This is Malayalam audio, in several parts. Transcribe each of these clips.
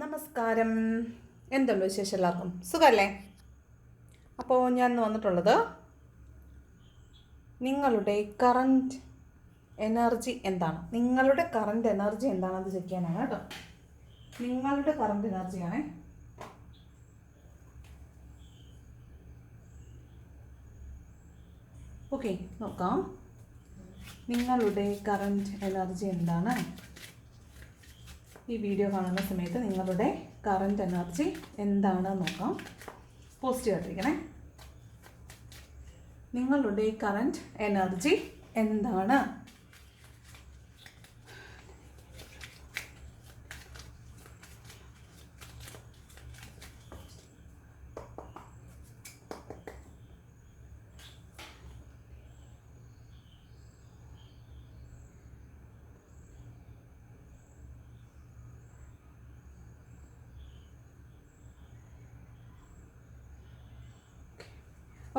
നമസ്കാരം. എന്തുണ്ട് വിശേഷം? എല്ലാവർക്കും സുഖമല്ലേ? അപ്പോൾ ഞാൻ വന്നിട്ടുള്ളത് നിങ്ങളുടെ കറൻറ്റ് എനർജി എന്താണ്, നിങ്ങളുടെ കറൻറ്റ് എനർജി എന്താണെന്ന് ചെക്ക് ചെയ്യാനാണ് കേട്ടോ. നിങ്ങളുടെ കറൻറ്റ് എനർജിയാണേ. ഓക്കെ, നോക്കാം. നിങ്ങളുടെ കറൻറ്റ് എനർജി എന്താണ്? ഈ വീഡിയോ കാണുന്ന സമയത്ത് നിങ്ങളുടെ കറൻറ്റ് എനർജി എന്താണെന്ന് നോക്കാം. പോസിറ്റീവായിട്ടിരിക്കണേ. നിങ്ങളുടെ കറൻറ്റ് എനർജി എന്താണ്?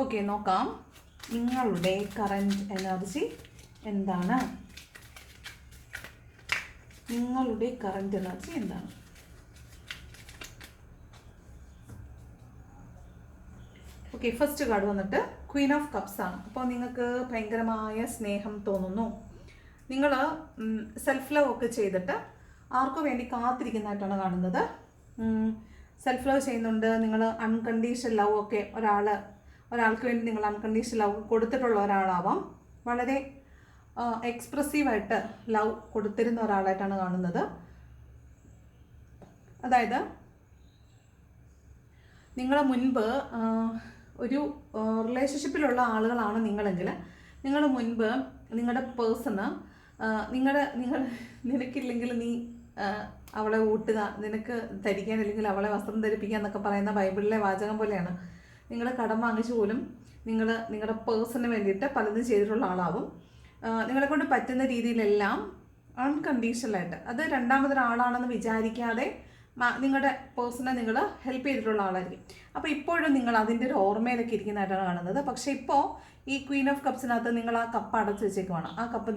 ഓക്കെ, നോക്കാം. നിങ്ങളുടെ കറൻറ്റ് എനർജി എന്താണ്? നിങ്ങളുടെ കറൻറ്റ് എനർജി എന്താണ്? ഓക്കെ, ഫസ്റ്റ് കാർഡ് വന്നിട്ട് ക്വീൻ ഓഫ് കപ്സ് ആണ്. അപ്പോൾ നിങ്ങൾക്ക് ഭയങ്കരമായ സ്നേഹം തോന്നുന്നു. നിങ്ങൾ സെൽഫ് ലവ് ഒക്കെ ചെയ്തിട്ട് ആർക്കു വേണ്ടി കാത്തിരിക്കുന്നതായിട്ടാണ് കാണുന്നത്. സെൽഫ് ലവ് ചെയ്യുന്നുണ്ട്. നിങ്ങൾ അൺകണ്ടീഷണൽ ലവ് ഒക്കെ ഒരാൾക്ക് വേണ്ടി നിങ്ങൾ അൺകണ്ടീഷണൽ ലവ് കൊടുത്തിട്ടുള്ള ഒരാളാവാം. വളരെ എക്സ്പ്രസീവായിട്ട് ലവ് കൊടുത്തിരുന്ന ഒരാളായിട്ടാണ് കാണുന്നത്. അതായത് നിങ്ങൾ മുൻപ് ഒരു റിലേഷൻഷിപ്പിലുള്ള ആളുകളാണ് നിങ്ങളെങ്കിൽ, നിങ്ങൾ മുൻപ് നിങ്ങളുടെ പേഴ്സണ് നിനക്കില്ലെങ്കിൽ നീ അവളെ ഊട്ടുക, നിനക്ക് ധരിക്കാനില്ലെങ്കിൽ അവളെ വസ്ത്രം ധരിപ്പിക്കുക എന്നൊക്കെ പറയുന്ന ബൈബിളിലെ വാചകം പോലെയാണ്. നിങ്ങൾ കടം വാങ്ങിച്ചു പോലും നിങ്ങൾ നിങ്ങളുടെ പേഴ്സണിന് വേണ്ടിയിട്ട് പലതും ചെയ്തിട്ടുള്ള ആളാവും. നിങ്ങളെ കൊണ്ട് പറ്റുന്ന രീതിയിലെല്ലാം അൺകണ്ടീഷണലായിട്ട്, അത് രണ്ടാമതൊരാളാണെന്ന് വിചാരിക്കാതെ നിങ്ങളുടെ പേഴ്സണെ നിങ്ങൾ ഹെൽപ്പ് ചെയ്തിട്ടുള്ള ആളായിരിക്കും. അപ്പോൾ ഇപ്പോഴും നിങ്ങൾ അതിൻ്റെ ഒരു ഓർമ്മയിലൊക്കെ ഇരിക്കുന്നതായിട്ടാണ് കാണുന്നത്. പക്ഷേ ഇപ്പോൾ ഈ ക്വീൻ ഓഫ് കപ്സിനകത്ത് നിങ്ങൾ ആ കപ്പ് അടച്ച് വെച്ചേക്കുവാണ്. ആ കപ്പ്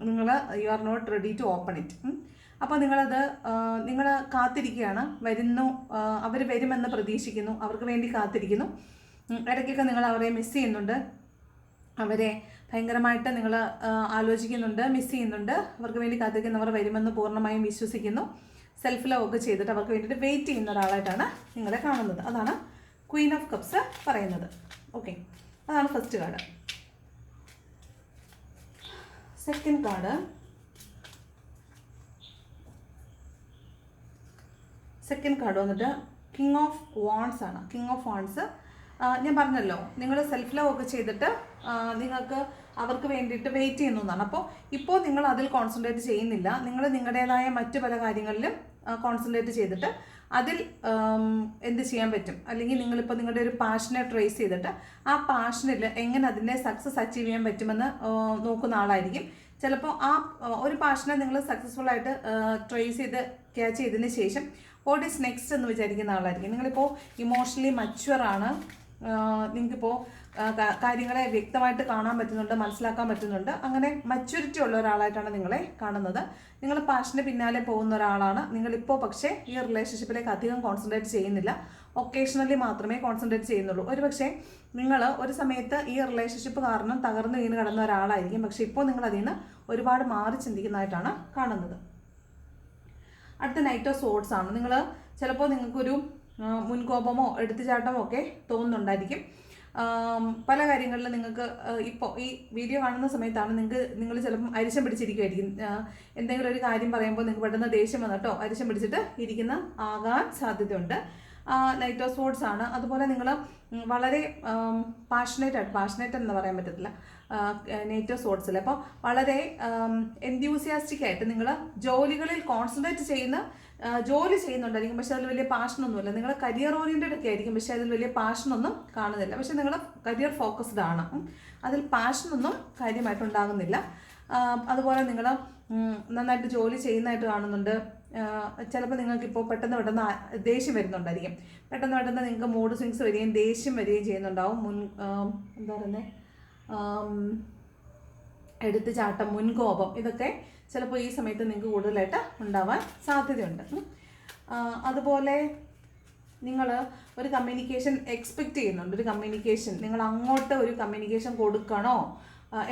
നിങ്ങൾ you are not ready to open it. അപ്പോൾ നിങ്ങൾ കാത്തിരിക്കുകയാണ്. അവർ വരുമെന്ന് പ്രതീക്ഷിക്കുന്നു, അവർക്ക് വേണ്ടി കാത്തിരിക്കുന്നു. ഇടയ്ക്കൊക്കെ നിങ്ങൾ അവരെ മിസ് ചെയ്യുന്നുണ്ട്, അവരെ ഭയങ്കരമായിട്ട് നിങ്ങൾ ആലോചിക്കുന്നുണ്ട്, മിസ് ചെയ്യുന്നുണ്ട്. അവർക്ക് വേണ്ടി കാത്തിരിക്കുന്നവർ വരുമെന്ന് പൂർണ്ണമായും വിശ്വസിക്കുന്നു. സെൽഫ് ലവ് ഒക്കെ ചെയ്തിട്ട് അവർക്ക് വേണ്ടിയിട്ട് വെയിറ്റ് ചെയ്യുന്ന ഒരാളായിട്ടാണ് നിങ്ങളെ കാണുന്നത്. അതാണ് ക്വീൻ ഓഫ് കപ്സ് പറയുന്നത്. ഓക്കെ, അതാണ് ഫസ്റ്റ് കാർഡ്. സെക്കൻഡ് കാർഡ് വന്നിട്ട് കിങ് ഓഫ് വാൺസ് ആണ്. കിങ് ഓഫ് വാൺസ് ഞാൻ പറഞ്ഞല്ലോ, നിങ്ങൾ സെൽഫ് ലവ് ഒക്കെ ചെയ്തിട്ട് നിങ്ങൾക്ക് അവർക്ക് വേണ്ടിയിട്ട് വെയിറ്റ് ചെയ്യുന്നു എന്നാണ്. അപ്പോൾ ഇപ്പോൾ നിങ്ങൾ അതിൽ കോൺസെൻട്രേറ്റ് ചെയ്യുന്നില്ല. നിങ്ങൾ നിങ്ങളുടേതായ മറ്റു പല കാര്യങ്ങളിലും കോൺസെൻട്രേറ്റ് ചെയ്തിട്ട് അതിൽ എന്ത് ചെയ്യാൻ പറ്റും, അല്ലെങ്കിൽ നിങ്ങളിപ്പോൾ നിങ്ങളുടെ ഒരു പാഷനെ ട്രേസ് ചെയ്തിട്ട് ആ പാഷനിൽ എങ്ങനെ അതിൻ്റെ സക്സസ് അച്ചീവ് ചെയ്യാൻ പറ്റുമെന്ന് നോക്കുന്ന ആളായിരിക്കും. ചിലപ്പോൾ ആ ഒരു പാഷനെ നിങ്ങൾ സക്സസ്ഫുൾ ആയിട്ട് ട്രേസ് ചെയ്ത് ക്യാച്ച് ചെയ്തതിന് ശേഷം വാട്ട് ഈസ് നെക്സ്റ്റ് എന്ന് വിചാരിക്കുന്ന ആളായിരിക്കും. നിങ്ങളിപ്പോൾ ഇമോഷണലി മച്വറാണ്. നിങ്ങൾക്കിപ്പോൾ കാര്യങ്ങളെ വ്യക്തമായിട്ട് കാണാൻ പറ്റുന്നുണ്ട്, മനസ്സിലാക്കാൻ പറ്റുന്നുണ്ട്. അങ്ങനെ മച്യൂരിറ്റി ഉള്ള ഒരാളായിട്ടാണ് നിങ്ങളെ കാണുന്നത്. നിങ്ങൾ പാഷന് പിന്നാലെ പോകുന്ന ഒരാളാണ് നിങ്ങളിപ്പോൾ. പക്ഷേ ഈ റിലേഷൻഷിപ്പിലേക്ക് അധികം കോൺസെൻട്രേറ്റ് ചെയ്യുന്നില്ല, ഒക്കേഷണലി മാത്രമേ കോൺസെൻട്രേറ്റ് ചെയ്യുന്നുള്ളൂ. ഒരുപക്ഷെ നിങ്ങൾ ഒരു സമയത്ത് ഈ റിലേഷൻഷിപ്പ് കാരണം തകർന്നു വീണ് കിടന്ന ഒരാളായിരിക്കും. പക്ഷേ ഇപ്പോൾ നിങ്ങൾ അതിൽ നിന്ന് ഒരുപാട് മാറി ചിന്തിക്കുന്നതായിട്ടാണ് കാണുന്നത്. അടുത്ത നൈറ്റ് ഓഫ് സോർഡ്സ് ആണ്. നിങ്ങൾ ചിലപ്പോൾ നിങ്ങൾക്കൊരു മുൻകോപമോ എടുത്തുചാട്ടമോ ഒക്കെ തോന്നുന്നുണ്ടായിരിക്കും. പല കാര്യങ്ങളിലും നിങ്ങൾക്ക് ഇപ്പോൾ ഈ വീഡിയോ കാണുന്ന സമയത്താണ് നിങ്ങൾ ചിലപ്പം അരിശം പിടിച്ചിരിക്കുമായിരിക്കും. എന്തെങ്കിലും ഒരു കാര്യം പറയുമ്പോൾ നിങ്ങൾക്ക് പെട്ടെന്ന് ദേഷ്യം വന്നിട്ടോ അരിശം പിടിച്ചിട്ട് ആകാൻ സാധ്യതയുണ്ട്. നൈറ്റ് ഓഫ് സോർഡ്സ് ആണ്. അതുപോലെ നിങ്ങൾ വളരെ പാഷനേറ്റ് എന്ന് പറയാൻ പറ്റത്തില്ല നൈറ്റ് ഓഫ് സോർഡ്സിൽ. അപ്പോൾ വളരെ എൻത്യൂസിയാസ്റ്റിക് ആയിട്ട് നിങ്ങൾ ജോലികളിൽ കോൺസെൻട്രേറ്റ് ജോലി ചെയ്യുന്നുണ്ടായിരിക്കും. പക്ഷെ അതിൽ വലിയ പാഷനൊന്നുമില്ല. നിങ്ങൾ കരിയർ ഓറിയൻറ്റഡ് ഒക്കെ ആയിരിക്കും, പക്ഷേ അതിൽ വലിയ പാഷനൊന്നും കാണുന്നില്ല. പക്ഷെ നിങ്ങൾ കരിയർ ഫോക്കസ്ഡ് ആണ്, അതിൽ പാഷനൊന്നും കാര്യമായിട്ടുണ്ടാകുന്നില്ല. അതുപോലെ നിങ്ങൾ നന്നായിട്ട് ജോലി ചെയ്യുന്നതായിട്ട് കാണുന്നുണ്ട്. ചിലപ്പോൾ നിങ്ങൾക്കിപ്പോൾ പെട്ടെന്ന് ദേഷ്യം വരുന്നുണ്ടായിരിക്കും. പെട്ടെന്ന് നിങ്ങൾക്ക് മൂഡ് സ്വിങ്സ് വരികയും ദേഷ്യം വരികയും ചെയ്യുന്നുണ്ടാവും. എന്താ പറയുന്നത്, എടുത്തുചാട്ടം, മുൻകോപം, ഇതൊക്കെ ചിലപ്പോൾ ഈ സമയത്ത് നിങ്ങൾക്ക് കൂടുതലായിട്ട് ഉണ്ടാവാൻ സാധ്യതയുണ്ട്. അതുപോലെ നിങ്ങൾ ഒരു കമ്മ്യൂണിക്കേഷൻ എക്സ്പെക്റ്റ് ചെയ്യുന്നുണ്ട്, ഒരു കമ്മ്യൂണിക്കേഷൻ നിങ്ങൾ അങ്ങോട്ട് ഒരു കമ്മ്യൂണിക്കേഷൻ കൊടുക്കണോ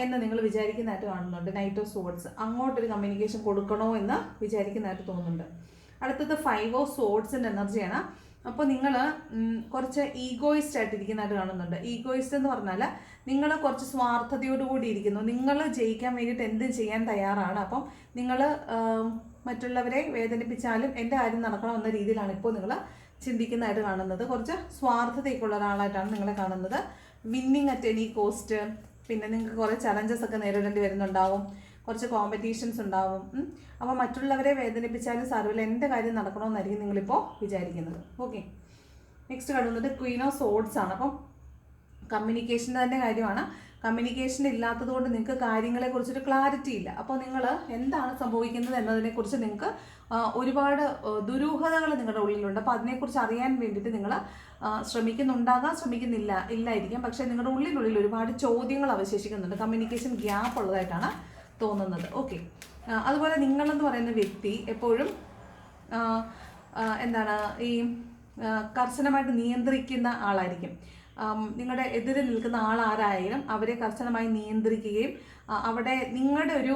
എന്ന് നിങ്ങൾ വിചാരിക്കുന്നതായിട്ട് കാണുന്നുണ്ട്. നൈറ്റ് ഓഫ് സോഡ്സ്, അങ്ങോട്ടൊരു കമ്മ്യൂണിക്കേഷൻ കൊടുക്കണോ എന്ന് വിചാരിക്കുന്നതായിട്ട് തോന്നുന്നുണ്ട്. അടുത്തത് 5 ഓഫ് സോഡ്സിൻ്റെ എനർജിയാണ്. അപ്പോൾ നിങ്ങൾ കുറച്ച് ഈഗോയിസ്റ്റ് ആയിട്ടിരിക്കുന്നതായിട്ട് കാണുന്നുണ്ട്. ഈഗോയിസ്റ്റ് എന്ന് പറഞ്ഞാൽ നിങ്ങൾ കുറച്ച് സ്വാർത്ഥതയോടുകൂടി ഇരിക്കുന്നു. നിങ്ങൾ ജയിക്കാൻ വേണ്ടിയിട്ട് എന്തും ചെയ്യാൻ തയ്യാറാണ്. അപ്പം നിങ്ങൾ മറ്റുള്ളവരെ വേദനിപ്പിച്ചാലും എൻ്റെ കാര്യം നടക്കണം എന്ന രീതിയിലാണ് ഇപ്പോൾ നിങ്ങൾ ചിന്തിക്കുന്നതായിട്ട് കാണുന്നത്. കുറച്ച് സ്വാർത്ഥതയൊക്കെയുള്ള ഒരാളായിട്ടാണ് നിങ്ങളെ കാണുന്നത്. വിന്നിങ് അറ്റ് എനി കോസ്റ്റ്, പിന്നെ നിങ്ങൾക്ക് കുറേ ചലഞ്ചസ് ഒക്കെ നേരിടേണ്ടി വരുന്നുണ്ടാവും, കുറച്ച് കോമ്പറ്റീഷൻസ് ഉണ്ടാവും. അപ്പോൾ മറ്റുള്ളവരെ വേദനിപ്പിച്ചാലും സാരമില്ല, എൻ്റെ കാര്യം നടക്കണമെന്നായിരിക്കും നിങ്ങളിപ്പോൾ വിചാരിക്കുന്നത്. ഓക്കെ, നെക്സ്റ്റ് കാണുന്നത് ക്വീൻ ഓഫ് സോഡ്സ് ആണ്. അപ്പം കമ്മ്യൂണിക്കേഷൻ്റെ തന്നെ കാര്യമാണ്. കമ്മ്യൂണിക്കേഷൻ ഇല്ലാത്തത് കൊണ്ട് നിങ്ങൾക്ക് കാര്യങ്ങളെക്കുറിച്ചൊരു ക്ലാരിറ്റി ഇല്ല. അപ്പോൾ നിങ്ങൾ എന്താണ് സംഭവിക്കുന്നത് എന്നതിനെക്കുറിച്ച് നിങ്ങൾക്ക് ഒരുപാട് ദുരൂഹതകൾ നിങ്ങളുടെ ഉള്ളിലുണ്ട്. അപ്പോൾ അതിനെക്കുറിച്ച് അറിയാൻ വേണ്ടിയിട്ട് നിങ്ങൾ ശ്രമിക്കുന്നില്ല ഇല്ലായിരിക്കാം. പക്ഷേ നിങ്ങളുടെ ഉള്ളിൽ ഒരുപാട് ചോദ്യങ്ങൾ അവശേഷിക്കുന്നുണ്ട്. കമ്മ്യൂണിക്കേഷൻ ഗ്യാപ്പ് ഉള്ളതായിട്ടാണ് തോന്നുന്നത്. ഓക്കെ, അതുപോലെ നിങ്ങളെന്ന് പറയുന്ന വ്യക്തി എപ്പോഴും എന്താണ് ഈ കർശനമായിട്ട് നിയന്ത്രിക്കുന്ന ആളായിരിക്കും. നിങ്ങളുടെ എതിരെ നിൽക്കുന്ന ആളാരായാലും അവരെ കർശനമായി നിയന്ത്രിക്കുകയും അവിടെ നിങ്ങളുടെ ഒരു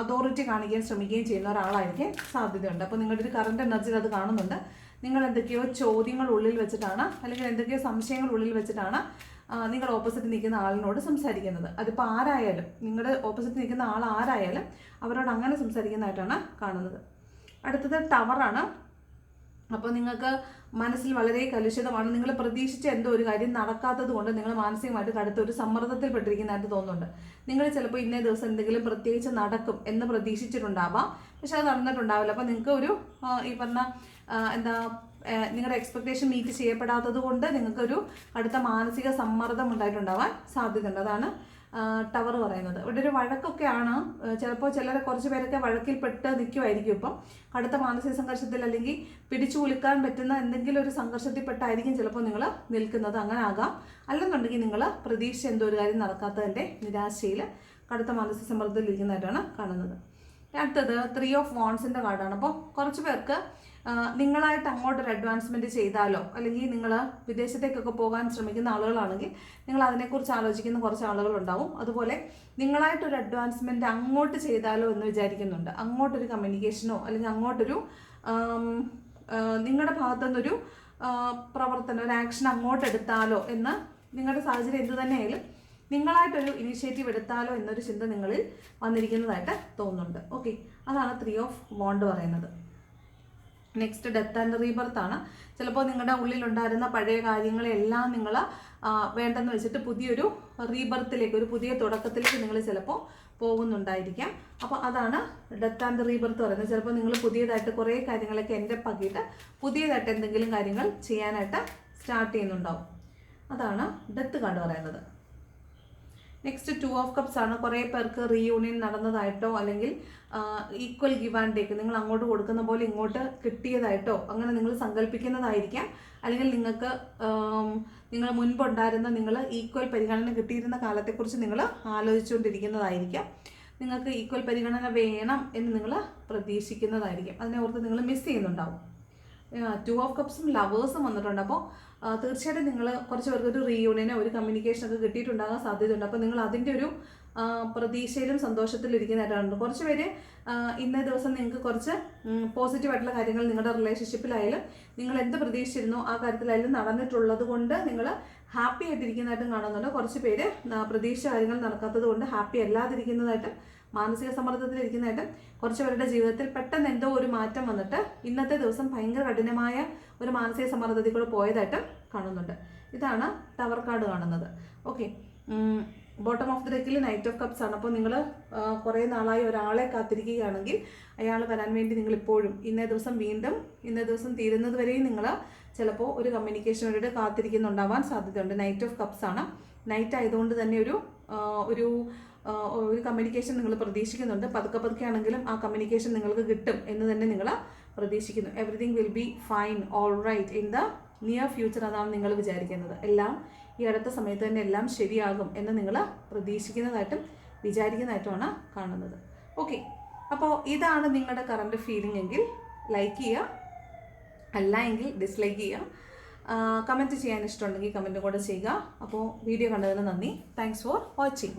അതോറിറ്റി കാണിക്കാൻ ശ്രമിക്കുകയും ചെയ്യുന്ന ഒരാളായിരിക്കും സാധ്യതയുണ്ട്. അപ്പോൾ നിങ്ങളുടെ ഒരു കറണ്ട് എനർജിയിൽ അത് കാണുന്നുണ്ട്. നിങ്ങൾ എന്തൊക്കെയോ ചോദ്യങ്ങൾ ഉള്ളിൽ വെച്ചിട്ടാണ്, അല്ലെങ്കിൽ എന്തൊക്കെയോ സംശയങ്ങൾ ഉള്ളിൽ വെച്ചിട്ടാണ് നിങ്ങളുടെ ഓപ്പോസിറ്റ് നിൽക്കുന്ന ആളിനോട് സംസാരിക്കുന്നത്. അതിപ്പോൾ ആരായാലും, നിങ്ങളുടെ ഓപ്പോസിറ്റ് നിൽക്കുന്ന ആൾ ആരായാലും അവരോട് അങ്ങനെ സംസാരിക്കുന്നതായിട്ടാണ് കാണുന്നത്. അടുത്തത് ടവറാണ്. അപ്പോൾ നിങ്ങൾക്ക് മനസ്സിൽ വളരെ കലുഷിതമാണ്. നിങ്ങൾ പ്രതീക്ഷിച്ച എന്തോ ഒരു കാര്യം നടക്കാത്തത് കൊണ്ട് നിങ്ങൾ മാനസികമായിട്ട് കടുത്തൊരു സമ്മർദ്ദത്തിൽപ്പെട്ടിരിക്കുന്നതായിട്ട് തോന്നുന്നുണ്ട്. നിങ്ങൾ ചിലപ്പോൾ ഇന്നേ ദിവസം എന്തെങ്കിലും പ്രത്യേകിച്ച് നടക്കും എന്ന് പ്രതീക്ഷിച്ചിട്ടുണ്ടാവാം, പക്ഷെ അത് നടന്നിട്ടുണ്ടാവില്ല. അപ്പോൾ നിങ്ങൾക്ക് ഒരു ഈ പറഞ്ഞ നിങ്ങളുടെ എക്സ്പെക്ടേഷൻ മീറ്റ് ചെയ്യപ്പെടാത്തത് കൊണ്ട് നിങ്ങൾക്കൊരു അടുത്ത മാനസിക സമ്മർദ്ദം ഉണ്ടായിട്ടുണ്ടാവാൻ സാധ്യതയുണ്ട്. അതാണ് ടവർ പറയുന്നത്. ഇവിടെ ഒരു വഴക്കൊക്കെയാണ്. ചിലപ്പോൾ കുറച്ച് പേരൊക്കെ വഴക്കിൽപ്പെട്ട് നിൽക്കുമായിരിക്കും. ഇപ്പം കടുത്ത മാനസിക സംഘർഷത്തിൽ അല്ലെങ്കിൽ പിടിച്ചു കുലുക്കാൻ പറ്റുന്ന എന്തെങ്കിലും ഒരു സംഘർഷത്തിൽപ്പെട്ടായിരിക്കും ചിലപ്പോൾ നിങ്ങൾ നിൽക്കുന്നത്. അങ്ങനെ ആകാം. അല്ലെന്നുണ്ടെങ്കിൽ നിങ്ങൾ പ്രതീക്ഷിച്ച എന്തോ ഒരു കാര്യം നടക്കാത്തതിൻ്റെ നിരാശയിൽ കടുത്ത മാനസിക സമ്മർദ്ദത്തിൽ ഇരിക്കുന്നതായിട്ടാണ് കാണുന്നത്. അടുത്തത് 3 ഓഫ് വാൺസിൻ്റെ കാർഡാണ്. അപ്പോൾ കുറച്ച് പേർക്ക് നിങ്ങളായിട്ട് അങ്ങോട്ടൊരു അഡ്വാൻസ്മെൻറ്റ് ചെയ്താലോ, അല്ലെങ്കിൽ നിങ്ങൾ വിദേശത്തേക്കൊക്കെ പോകാൻ ശ്രമിക്കുന്ന ആളുകളാണെങ്കിൽ നിങ്ങൾ അതിനെക്കുറിച്ച് ആലോചിക്കുന്ന കുറച്ച് ആളുകളുണ്ടാവും. അതുപോലെ നിങ്ങളായിട്ടൊരു അഡ്വാൻസ്മെൻറ്റ് അങ്ങോട്ട് ചെയ്താലോ എന്ന് വിചാരിക്കുന്നുണ്ട്. അങ്ങോട്ടൊരു കമ്മ്യൂണിക്കേഷനോ അല്ലെങ്കിൽ അങ്ങോട്ടൊരു നിങ്ങളുടെ ഭാഗത്തുനിന്നൊരു പ്രവർത്തനം, ഒരു ആക്ഷൻ അങ്ങോട്ട് എടുത്താലോ എന്ന്, നിങ്ങളുടെ സാഹചര്യം എന്തു തന്നെയായാലും നിങ്ങളായിട്ടൊരു ഇനിഷ്യേറ്റീവ് എടുത്താലോ എന്നൊരു ചിന്ത നിങ്ങളിൽ വന്നിരിക്കുന്നതായിട്ട് തോന്നുന്നുണ്ട്. ഓക്കെ, അതാണ് 3 ഓഫ് വാണ്ട് പറയുന്നത്. നെക്സ്റ്റ് ഡെത്ത് ആൻഡ് റീബർത്ത് ആണ്. ചിലപ്പോൾ നിങ്ങളുടെ ഉള്ളിലുണ്ടായിരുന്ന പഴയ കാര്യങ്ങളെല്ലാം നിങ്ങൾ വേണ്ടെന്ന് വെച്ചിട്ട് പുതിയൊരു റീബർത്തിലേക്ക്, ഒരു പുതിയ തുടക്കത്തിലേക്ക് നിങ്ങൾ ചിലപ്പോൾ പോകുന്നുണ്ടായിരിക്കാം. അപ്പോൾ അതാണ് ഡെത്ത് ആൻഡ് റീബർത്ത് പറയുന്നത്. ചിലപ്പോൾ നിങ്ങൾ പുതിയതായിട്ട് കുറേ കാര്യങ്ങളൊക്കെ എൻ്റെ പകിയിട്ട് പുതിയതായിട്ട് എന്തെങ്കിലും കാര്യങ്ങൾ ചെയ്യാനായിട്ട് സ്റ്റാർട്ട് ചെയ്യുന്നുണ്ടാവും. അതാണ് ഡെത്ത് കാർഡ് പറയുന്നത്. നെക്സ്റ്റ് 2 ഓഫ് കപ്സ് ആണ്. കുറേ പേർക്ക് റീയൂണിയൻ നടന്നതായിട്ടോ അല്ലെങ്കിൽ ഈക്വൽ ഗിവ് ആൻഡ് ടേക്ക്, നിങ്ങൾ അങ്ങോട്ട് കൊടുക്കുന്ന പോലെ ഇങ്ങോട്ട് കിട്ടിയതായിട്ടോ അങ്ങനെ നിങ്ങൾ സങ്കല്പിക്കുന്നതായിരിക്കാം. അല്ലെങ്കിൽ നിങ്ങൾ മുൻപുണ്ടായിരുന്ന നിങ്ങൾ ഈക്വൽ പരിഗണന കിട്ടിയിരുന്ന കാലത്തെക്കുറിച്ച് നിങ്ങൾ ആലോചിച്ചുകൊണ്ടിരിക്കുന്നതായിരിക്കാം. നിങ്ങൾക്ക് ഈക്വൽ പരിഗണന വേണം എന്ന് നിങ്ങൾ പ്രതീക്ഷിക്കുന്നതായിരിക്കും. അതിനെ ഓർത്ത് നിങ്ങൾ മിസ് ചെയ്യുന്നുണ്ടാവും. 2 ഓഫ് കപ്സും ലവേഴ്സും വന്നിട്ടുണ്ട്. അപ്പോൾ തീർച്ചയായിട്ടും നിങ്ങൾ കുറച്ച് പേർക്ക് ഒരു റീയൂണിയനോ ഒരു കമ്മ്യൂണിക്കേഷനൊക്കെ കിട്ടിയിട്ടുണ്ടാകാൻ സാധ്യതയുണ്ട്. അപ്പോൾ നിങ്ങൾ അതിൻ്റെ ഒരു പ്രതീക്ഷയിലും സന്തോഷത്തിലും ഇരിക്കുന്നതായിട്ടാണ്. കുറച്ച് പേര് ഇന്നേ ദിവസം നിങ്ങൾക്ക് കുറച്ച് പോസിറ്റീവായിട്ടുള്ള കാര്യങ്ങൾ നിങ്ങളുടെ റിലേഷൻഷിപ്പിലായാലും നിങ്ങൾ എന്ത് പ്രതീക്ഷിച്ചിരുന്നോ ആ കാര്യത്തിലായാലും നടന്നിട്ടുള്ളത് കൊണ്ട് നിങ്ങൾ ഹാപ്പി ആയിട്ടിരിക്കുന്നതായിട്ടും കാണുന്നുണ്ട്. കുറച്ച് പേര് പ്രതീക്ഷിച്ച കാര്യങ്ങൾ നടക്കാത്തത് കൊണ്ട് ഹാപ്പി അല്ലാതിരിക്കുന്നതായിട്ടും മാനസിക സമ്മർദ്ദത്തിലിരിക്കുന്നതായിട്ടും കുറച്ച് പേരുടെ ജീവിതത്തിൽ പെട്ടെന്ന് എന്തോ ഒരു മാറ്റം വന്നിട്ട് ഇന്നത്തെ ദിവസം ഭയങ്കര കഠിനമായ ഒരു മാനസിക സമ്മർദ്ദത്തിൽ കൂടെ പോയതായിട്ടും കാണുന്നുണ്ട്. ഇതാണ് ടവർ കാർഡ് കാണുന്നത്. ഓക്കെ, ബോട്ടം ഓഫ് ദി ഡെക്കിൽ നൈറ്റ് ഓഫ് കപ്സ് ആണ്. അപ്പോൾ നിങ്ങൾ കുറേ നാളായി ഒരാളെ കാത്തിരിക്കുകയാണെങ്കിൽ അയാൾ വരാൻ വേണ്ടി നിങ്ങളിപ്പോഴും ഇന്നേ ദിവസം തീരുന്നത് വരെയും നിങ്ങൾ ചിലപ്പോൾ ഒരു കമ്മ്യൂണിക്കേഷൻ വേണ്ടിയിട്ട് കാത്തിരിക്കുന്നുണ്ടാവാൻ സാധ്യതയുണ്ട്. നൈറ്റ് ഓഫ് കപ്സ് ആണ്. നൈറ്റ് ആയതുകൊണ്ട് തന്നെ ഒരു കമ്മ്യൂണിക്കേഷൻ നിങ്ങൾ പ്രതീക്ഷിക്കുന്നുണ്ട്. പതുക്കെ ആണെങ്കിലും ആ കമ്മ്യൂണിക്കേഷൻ നിങ്ങൾക്ക് കിട്ടും എന്ന് തന്നെ നിങ്ങൾ പ്രതീക്ഷിക്കുന്നു. Everything will be fine, all right in the near future എന്നാണ് നിങ്ങൾ വിചാരിക്കുന്നത്. എല്ലാം ഈ അടുത്ത സമയത്ത് തന്നെ എല്ലാം ശരിയാകും എന്ന് നിങ്ങൾ പ്രതീക്ഷിക്കുന്നതായിട്ടും വിചാരിക്കുന്നതായിട്ടുമാണ് കാണുന്നത്. ഓക്കെ, അപ്പോൾ ഇതാണ് നിങ്ങളുടെ കറണ്ട് ഫീലിംഗ് എങ്കിൽ ലൈക്ക് ചെയ്യുക, അല്ല എങ്കിൽ ഡിസ്ലൈക്ക് ചെയ്യുക. കമൻറ്റ് ചെയ്യാൻ ഇഷ്ടമുണ്ടെങ്കിൽ കമൻറ്റും കൂടെ ചെയ്യുക. അപ്പോൾ വീഡിയോ കണ്ടതിന് നന്ദി. Thanks for watching.